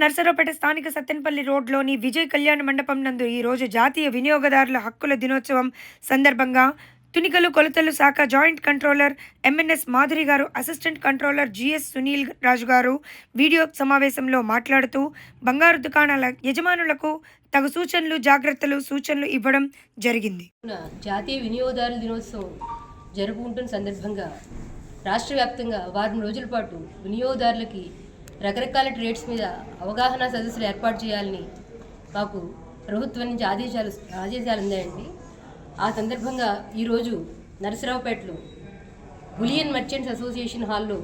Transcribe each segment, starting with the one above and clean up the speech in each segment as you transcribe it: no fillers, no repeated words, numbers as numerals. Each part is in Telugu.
నర్సరావుపేట స్థానిక సత్తెనపల్లి రోడ్లోని విజయ్ కళ్యాణ మండపం నందు ఈరోజు జాతీయ వినియోగదారుల హక్కుల దినోత్సవం సందర్భంగా తునికలు కొలతలు శాఖ జాయింట్ కంట్రోలర్ ఎంఎన్ఎస్ మాధురి గారు, అసిస్టెంట్ కంట్రోలర్ జిఎస్ సునీల్ రాజు గారు వీడియో సమావేశంలో మాట్లాడుతూ బంగారు దుకాణాల యజమానులకు తగు సూచనలు ఇవ్వడం జరిగింది. జాతీయ వినియోగదారుల దినోత్సవం జరుపుకుంటున్న సందర్భంగా రాష్ట్ర వ్యాప్తంగా వారం రోజుల పాటు వినియోగదారులకి రకరకాల ట్రేడ్స్ మీద అవగాహన సదస్సులు ఏర్పాటు చేయాలని మాకు ప్రభుత్వం నుంచి ఆదేశాలు ఉన్నాయండి. ఆ సందర్భంగా ఈరోజు నరసరావుపేటలో బులియన్ మర్చెంట్స్ అసోసియేషన్ హాల్లో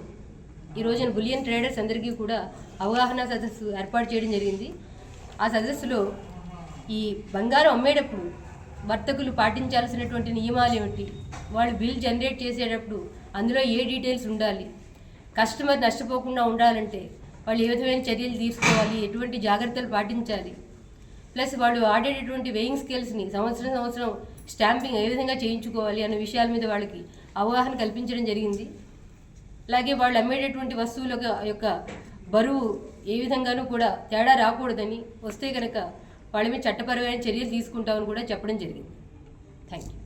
ఈరోజున బులియన్ ట్రేడర్స్ అందరికీ కూడా అవగాహన సదస్సు ఏర్పాటు చేయడం జరిగింది. ఆ సదస్సులో ఈ బంగారం అమ్మేటప్పుడు వర్తకులు పాటించాల్సినటువంటి నియమాలు ఏమిటి, వాళ్ళు బిల్ జనరేట్ చేసేటప్పుడు అందులో ఏ డీటెయిల్స్ ఉండాలి, కస్టమర్ నష్టపోకుండా ఉండాలంటే వాళ్ళు ఏ విధమైన చర్యలు తీసుకోవాలి, ఎటువంటి జాగ్రత్తలు పాటించాలి, ప్లస్ వాళ్ళు ఆడేటటువంటి వెయింగ్ స్కేల్స్ని సంవత్సరం స్టాంపింగ్ ఏ విధంగా చేయించుకోవాలి అనే విషయాల మీద వాళ్ళకి అవగాహన కల్పించడం జరిగింది. అలాగే వాళ్ళు అమ్మేటటువంటి వస్తువుల యొక్క బరువు ఏ విధంగానూ కూడా తేడా రాకూడదని, వస్తే కనుక వాళ్ళ మీద చట్టపరమైన చర్యలు తీసుకుంటామని కూడా చెప్పడం జరిగింది. Thank you.